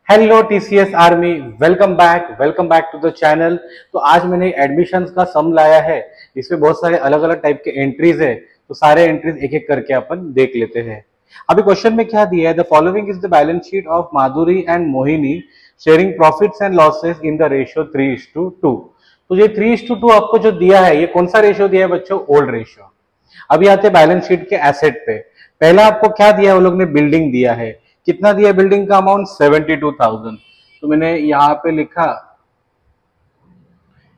Hello TCS army, welcome back to the channel. तो आज मैंने एडमिशंस का सम लाया है। इसमें बहुत सारे अलग अलग टाइप के एंट्रीज है, तो सारे एंट्रीज एक एक करके अपन देख लेते हैं। अभी क्वेश्चन में क्या दिया है, the following is the balance sheet of Madhuri and Mohini sharing profits and losses in the ratio 3:2। तो ये 3:2 आपको जो दिया है, ये कौन सा रेशियो दिया है बच्चों? Old ratio. अभी आते हैं बैलेंस शीट के एसेट पे। पहला आपको क्या दिया है, वो लोग ने बिल्डिंग दिया है। कितना दिया बिल्डिंग का अमाउंट? 72,000। तो मैंने यहां पे लिखा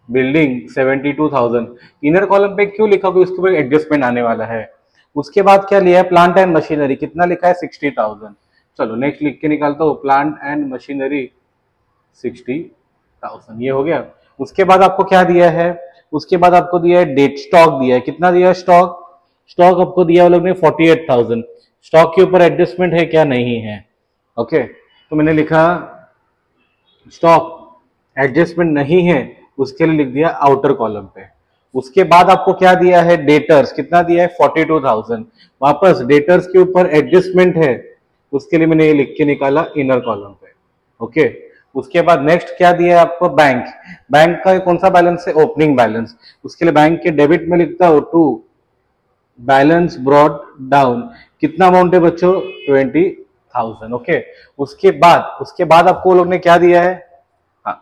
बिल्डिंग 72,000। इनर कॉलम पे क्यों लिखा? क्योंकि उसके ऊपर एडजस्टमेंट आने वाला है। उसके बाद क्या लिया है? Plant and machinery. कितना लिखा है? 60,000। चलो नेक्स्ट लिख के निकालता हूँ। प्लांट एंड मशीनरी 60,000, ये हो गया। उसके बाद आपको क्या दिया है? उसके बाद आपको दिया है डेट स्टॉक दिया है। कितना दिया है स्टॉक? स्टॉक आपको दिया वो लोग ने 48,000। स्टॉक के ऊपर एडजस्टमेंट है क्या? नहीं है। ओके, तो मैंने लिखा स्टॉक एडजस्टमेंट नहीं है, उसके लिए लिख दिया आउटर कॉलम पे। उसके बाद आपको क्या दिया है? डेटर्स। कितना दिया है? 42,000। वापस डेटर्स के ऊपर एडजस्टमेंट है, उसके लिए मैंने ये लिख के निकाला इनर कॉलम पे। ओके, उसके बाद नेक्स्ट क्या दिया है आपको? बैंक। बैंक का कौन सा बैलेंस है? Opening balance. उसके लिए बैंक के डेबिट में लिखता हूं टू बैलेंस ब्रॉट डाउन। कितना अमाउंट है बच्चों? 20,000। ओके, उसके बाद आपको वो लोग ने क्या दिया है? हाँ,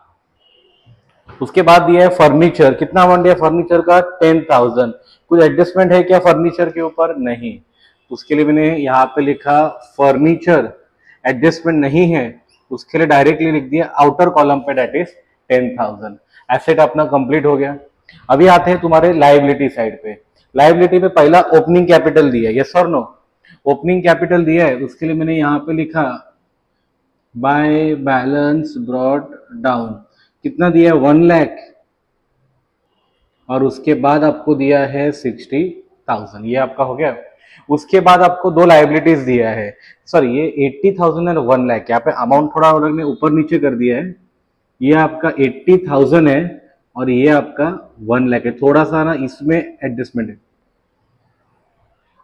उसके बाद दिया है फर्नीचर। कितना अमाउंट दिया फर्नीचर का? 10,000। कुछ एडजस्टमेंट है क्या फर्नीचर के ऊपर? नहीं। उसके लिए मैंने यहाँ पे लिखा फर्नीचर एडजस्टमेंट नहीं है, उसके लिए डायरेक्टली लिख दिया आउटर कॉलम पे, डेट इज 10,000। एसेट अपना कंप्लीट हो गया। अभी आते हैं तुम्हारे लाइबिलिटी साइड पे। लाइबिलिटी पे पहला ओपनिंग कैपिटल दिया है, यस और नो? ओपनिंग कैपिटल दिया है, उसके लिए मैंने यहाँ पे लिखा बाय बैलेंस ब्रॉट डाउन। कितना दिया है? 1 लाख। और उसके बाद आपको दिया है 60,000, ये आपका हो गया। उसके बाद आपको दो लाइबिलिटीज दिया है, सॉरी ये 80,000 और 1 लाख। यहाँ पे अमाउंट थोड़ा उन्होंने ऊपर नीचे कर दिया है। ये आपका 80,000 है और ये आपका 1 लाख है। थोड़ा सा ना इसमें एडजस्टमेंट है।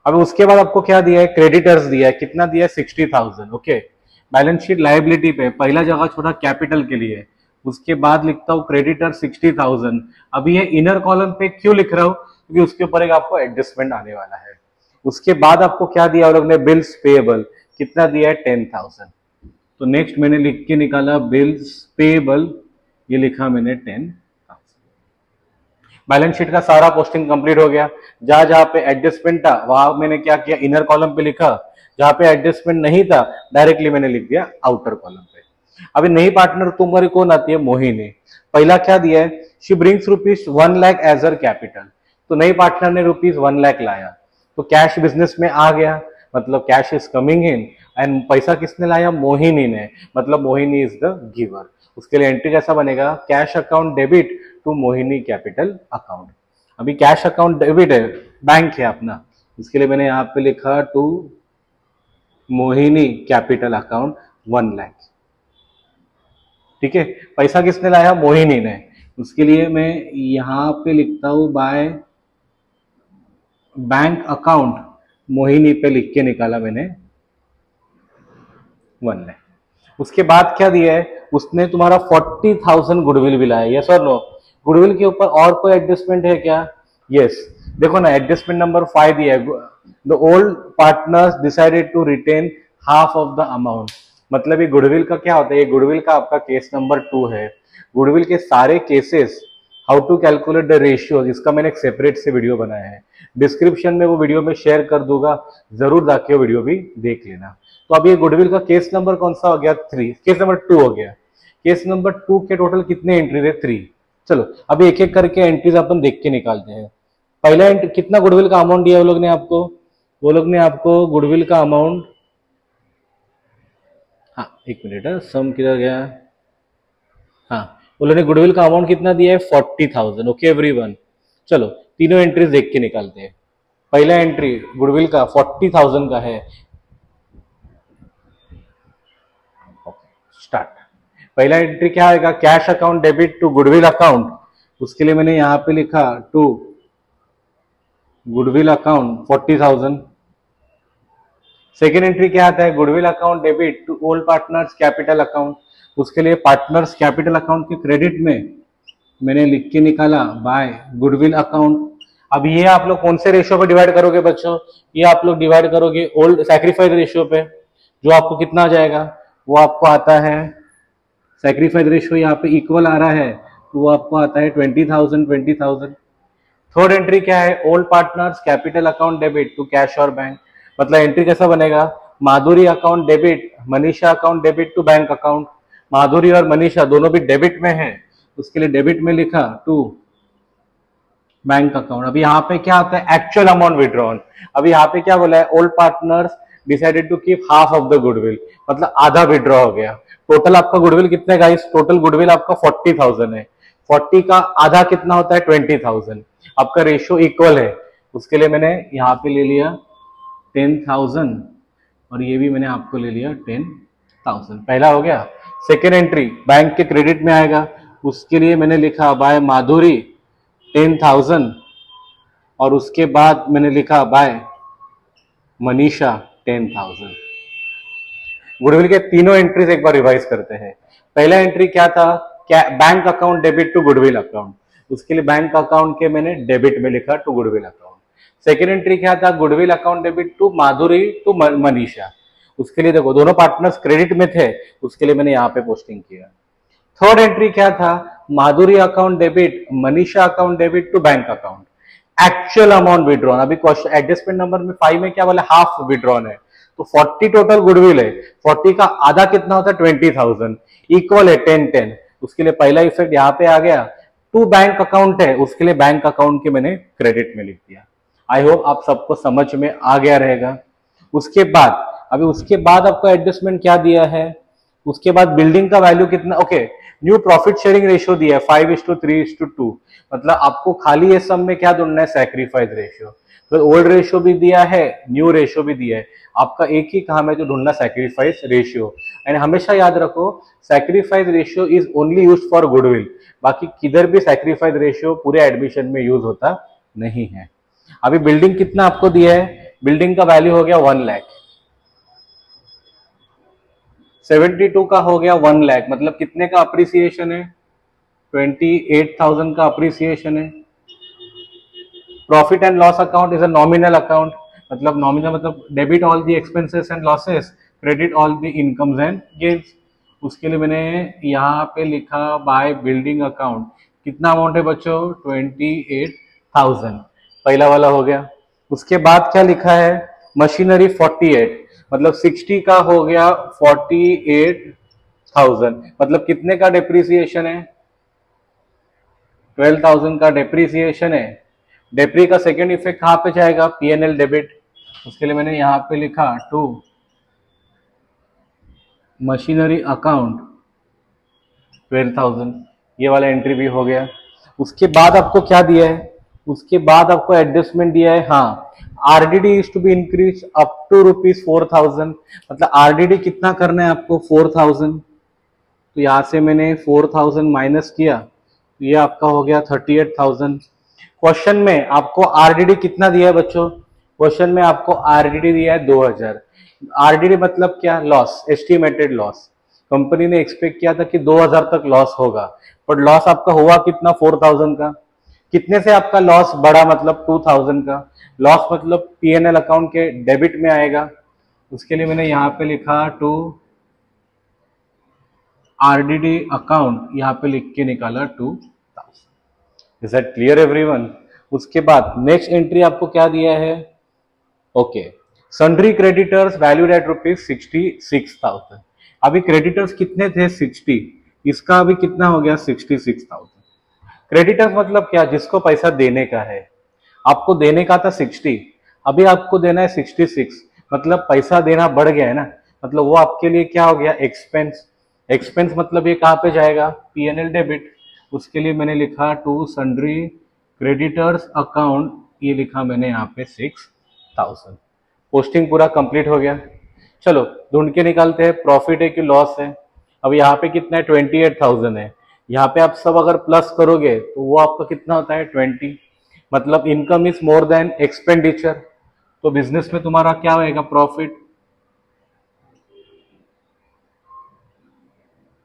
अब उसके बाद आपको क्या दिया है? क्रेडिटर्स दिया है। कितना दिया है? 60,000। ओके, बैलेंस शीट लाइबिलिटी पे पहला जगह छोड़ा कैपिटल के लिए, उसके बाद लिखता हूँ क्रेडिटर 60,000। अभी ये इनर कॉलम पे क्यों लिख रहा हूँ? क्योंकि उसके ऊपर एक आपको एडजस्टमेंट आने वाला है। उसके बाद आपको क्या दिया लोग ने? Bills payable. कितना दिया है? 10,000। तो नेक्स्ट मैंने लिख के निकाला बिल्स पेएबल, ये लिखा मैंने 10। बैलेंस शीट का सारा पोस्टिंग कंप्लीट हो गया। जहां जहां पे एडजस्टमेंट था वहां मैंने क्या किया? इनर कॉलम पे लिखा। जहां पे एडजस्टमेंट नहीं था डायरेक्टली मैंने लिख दिया आउटर कॉलम पे। अभी नई पार्टनर तुम्हारी कौन आती है? मोहिनी। पहला क्या दिया है? She brings ₹1 lakh as her capital. तो नई पार्टनर ने ₹1 लाख लाया, तो कैश बिजनेस में आ गया, मतलब cash is coming in. And पैसा किसने लाया? मोहिनी ने, मतलब मोहिनी इज द गिवर। उसके लिए एंट्री कैसा बनेगा? Cash account debit to Mohini capital account. अभी कैश अकाउंट डेबिट है, बैंक है अपना, इसके लिए मैंने यहाँ पे लिखा to Mohini capital account 1 lakh. ठीक है, पैसा किसने लाया? मोहिनी ने। उसके लिए मैं यहाँ पे लिखता हूं बाय बैंक अकाउंट मोहिनी पे लिख के निकाला मैंने 1 लाख। उसके बाद क्या दिया है? उसने तुम्हारा 40,000 गुडविल भी लाया, यस और नो? गुडविल के ऊपर और कोई एडजस्टमेंट है क्या? यस, देखो ना एडजस्टमेंट नंबर 5 दिया है। The old partners decided to retain half of the amount. मतलब ये गुडविल का क्या होता है? ये गुडविल का आपका केस नंबर 2 है। गुडविल के सारे cases, how to calculate the ratio, इसका मैंने एक सेपरेट से वीडियो बनाया है। डिस्क्रिप्शन में वो वीडियो में शेयर कर दूंगा, जरूर जाके वो वीडियो भी देख लेना। तो अब ये गुडविल का केस नंबर कौन सा हो गया? 3। केस नंबर 2 हो गया। केस नंबर 2 के टोटल कितने एंट्रीज है? 3। चलो अभी एक एक करके एंट्रीज अपन देख के निकालते हैं। पहला एंट्री, कितना गुडविल का अमाउंट दिया वो लोग ने आपको? वो लोग ने आपको गुडविल का अमाउंट, हाँ एक मिनट है, सम किधर गया? हाँ, वो लोग ने गुडविल का अमाउंट कितना दिया है? 40,000। ओके एवरीवन, चलो तीनों एंट्रीज देख के निकालते हैं। पहला एंट्री गुडविल का 40,000 का है। स्टार्ट। पहला एंट्री क्या आएगा? Cash account debit to goodwill account. उसके लिए मैंने यहां पे लिखा to goodwill account 40,000। Second entry क्या आता है? Goodwill account debit to old partners capital account. उसके लिए पार्टनर्स कैपिटल अकाउंट के क्रेडिट में मैंने लिख के निकाला बाय गुडविल अकाउंट। अब ये आप लोग कौन से रेशियो पे डिवाइड करोगे बच्चों? ये आप लोग डिवाइड करोगे ओल्ड सैक्रिफाइस रेशियो पे, जो आपको कितना आ जाएगा, वो आपको आता है, सैक्रिफाइस रेशियो यहाँ पे इक्वल आ रहा है, तो वो आपको आता है 20,000। थर्ड एंट्री क्या है? Old partners capital account debit to cash और बैंक। मतलब एंट्री कैसा बनेगा? Madhuri account debit, Manisha account debit to bank account. Madhuri और मनीषा दोनों भी डेबिट में है, उसके लिए डेबिट में लिखा टू बैंक अकाउंट। अभी यहाँ पे क्या आता है? Actual amount withdrawn. अभी यहाँ पे क्या बोला है? Old partners decided to keep half of the goodwill, मतलब आधा विड्रॉ हो गया। टोटल आपका गुडविल कितने गाइस? टोटल गुडविल आपका 40,000 है। 40 का आधा कितना होता है? 20,000। आपका रेशियो इक्वल है, उसके लिए मैंने यहाँ पे ले लिया 10,000 और ये भी मैंने आपको ले लिया 10,000। पहला हो गया। सेकेंड एंट्री बैंक के क्रेडिट में आएगा, उसके लिए मैंने लिखा बाय माधुरी 10,000 और उसके बाद मैंने लिखा बाय मनीषा 10,000। गुडविल के तीनों एंट्रीज एक बार रिवाइज करते हैं। पहला एंट्री क्या था? Bank account debit to goodwill account, उसके लिए बैंक अकाउंट के मैंने डेबिट में लिखा to goodwill account. Second entry क्या था? Goodwill account debit to Madhuri to Manisha, उसके लिए देखो दोनों पार्टनर्स क्रेडिट में थे, उसके लिए मैंने यहाँ पे पोस्टिंग किया। थर्ड एंट्री क्या था? Madhuri account debit, Manisha account debit to bank account, actual amount withdrawn. अभी क्वेश्चन एडजस्टमेंट नंबर में 5 में क्या बोला? हाफ विड्रॉन है, तो 40 टोटल गुडविल है, 40 का आधा कितना होता है? 20,000, इक्वल है 10-10। उसके लिए पहला इफेक्ट यहाँ पे आ गया। टू बैंक अकाउंट है, उसके लिए बैंक अकाउंट के मैंने क्रेडिट में लिख दिया। आई होप आप सबको समझ में आ गया रहेगा। उसके बाद अभी उसके बाद आपको एडजस्टमेंट क्या दिया है? उसके बाद बिल्डिंग का वैल्यू कितना? Okay, new profit sharing ratio दिया है 5:3:2, मतलब आपको खाली ये सब में क्या ढूंढना है? Sacrifice ratio. तो ओल्ड रेशियो भी दिया है, न्यू रेशियो भी दिया है, आपका एक ही काम है जो ढूंढना, सैक्रिफाइस रेशियो। एंड हमेशा याद रखो sacrifice ratio is only used for goodwill, बाकी किधर भी सैक्रिफाइस रेशियो पूरे एडमिशन में यूज होता नहीं है। अभी बिल्डिंग कितना आपको दिया है? बिल्डिंग का वैल्यू हो गया 1 लाख। 72 का हो गया 1 लाख, मतलब कितने का अप्रिसिएशन है? 28,000 का अप्रिसिएशन है। Profit and loss account is a nominal account, मतलब नॉमिनल मतलब debit all the expenses and losses, credit all the incomes and gains. उसके लिए मैंने यहाँ पे लिखा बाय बिल्डिंग अकाउंट। कितना अमाउंट है बच्चों? 28,000, पहला वाला हो गया। उसके बाद क्या लिखा है? मशीनरी 48, मतलब 60 का हो गया 48,000, मतलब कितने का डेप्रिसिएशन है? 12,000 का डेप्रिसिएशन है। डेप्री का सेकेंड इफेक्ट कहाँ पे जाएगा? पीएनएल डेबिट, उसके लिए मैंने यहाँ पे लिखा टू मशीनरी अकाउंट 12,000, ये वाला एंट्री भी हो गया। उसके बाद आपको क्या दिया है? उसके बाद आपको एडजस्टमेंट दिया है, हाँ, RDD is to be increase up to ₹4,000, मतलब आरडीडी कितना करना है आपको? 4,000। तो यहाँ से मैंने 4,000 माइनस किया, तो ये आपका हो गया 38,000। क्वेश्चन में आपको आरडीडी कितना दिया है बच्चों? क्वेश्चन में आपको आरडीडी दिया है 2,000। आरडीडी मतलब क्या? Loss, estimated loss. कंपनी ने एक्सपेक्ट किया था कि 2,000 तक लॉस होगा, बट लॉस आपका हुआ कितना? 4,000 का। कितने से आपका लॉस बढ़ा? मतलब 2,000 का। लॉस मतलब पीएनएल अकाउंट के डेबिट में आएगा, उसके लिए मैंने यहाँ पे लिखा टू आरडीडी अकाउंट, यहाँ पे लिख के निकाला 2,000। Is that clear everyone? उसके बाद नेक्स्ट एंट्री आपको क्या दिया है? Okay, sundry creditors valued at ₹66,000। अभी क्रेडिटर्स कितने थे? 60, इसका अभी कितना हो गया? 66,000। क्रेडिटर्स मतलब क्या? जिसको पैसा देने का है। आपको देने का था 60, अभी आपको देना है 66, मतलब पैसा देना बढ़ गया है ना, मतलब वो आपके लिए क्या हो गया? एक्सपेंस। एक्सपेंस मतलब ये कहाँ पे जाएगा? PNL debit. उसके लिए मैंने लिखा टू सन्ड्री क्रेडिटर्स अकाउंट, ये लिखा मैंने यहाँ पे 6,000। पोस्टिंग पूरा कंप्लीट हो गया। चलो ढूंढ के निकालते हैं प्रॉफिट है कि लॉस है। अब यहाँ पे कितना है? 28,000 है। यहाँ पे आप सब अगर प्लस करोगे तो वो आपका कितना होता है? 20, मतलब income is more than expenditure, तो बिजनेस में तुम्हारा क्या होएगा? प्रॉफिट।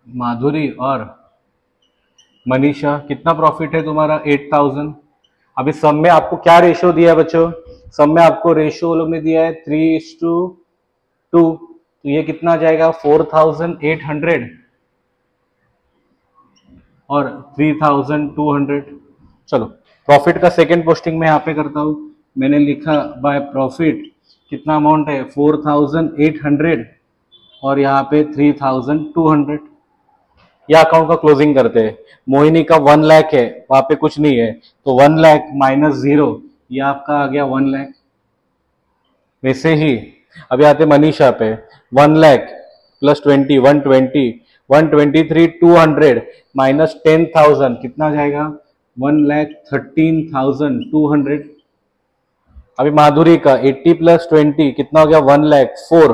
माधुरी और मनीषा, कितना प्रॉफिट है तुम्हारा? 8000। अभी सब में आपको क्या रेशियो दिया है बच्चों? सब में आपको रेशियो लोग ने दिया है 3:2, तो ये कितना जाएगा? 4800 और 3200। चलो प्रॉफिट का सेकंड पोस्टिंग मैं यहाँ पे करता हूँ। मैंने लिखा बाय प्रॉफिट कितना अमाउंट है? 4800 और यहाँ पे 3200। या अकाउंट का क्लोजिंग करते हैं। मोहिनी का 1 लाख है, वहां पे कुछ नहीं है, तो 1 लाख माइनस 0, ये आपका आ गया 1 लाख। वैसे ही अभी आते मनीषा पे, 1 लाख प्लस 20 120 123 200 माइनस 10,000 कितना जाएगा? 1,13,200। अभी माधुरी का 80 प्लस 20 कितना हो गया? 1 लाख 4,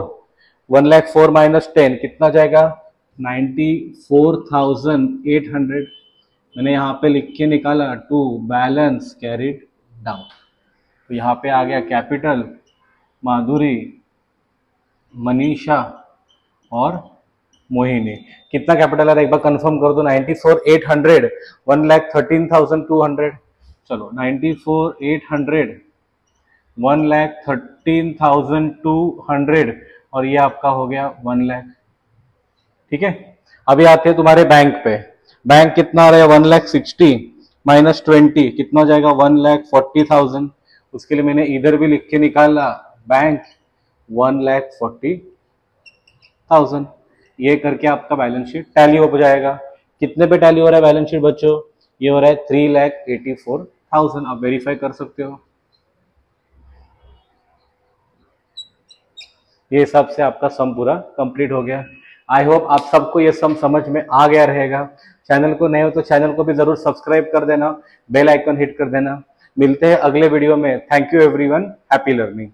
1 लाख 4 माइनस 10 कितना जाएगा? 94,800। मैंने यहाँ पे लिख के निकाला टू बैलेंस कैरिड डाउन, तो यहाँ पे आ गया कैपिटल माधुरी, मनीषा और मोहिनी। कितना कैपिटल है एक बार कंफर्म कर दो। 94,800, 1,13,200। चलो 94,800, 1,13,200 और ये आपका हो गया 1 लाख। ठीक है, अभी आते हैं तुम्हारे बैंक पे। बैंक कितना आ रहा है? 1,60,000 माइनस 20 कितना हो जाएगा? 1,40,000। उसके लिए मैंने इधर भी लिख के निकाला बैंक 1,40,000। ये करके आपका बैलेंस शीट टैली हो जाएगा। कितने पे टैली हो रहा है बैलेंस शीट बच्चों? ये हो रहा है 3,84,000। आप वेरीफाई कर सकते हो। ये हिसाब से आपका सम पूरा कंप्लीट हो गया। आई होप आप सबको ये सम समझ में आ गया रहेगा। चैनल को नए हो तो चैनल को भी जरूर सब्सक्राइब कर देना, बेल आइकन हिट कर देना। मिलते हैं अगले वीडियो में। Thank you everyone, happy learning.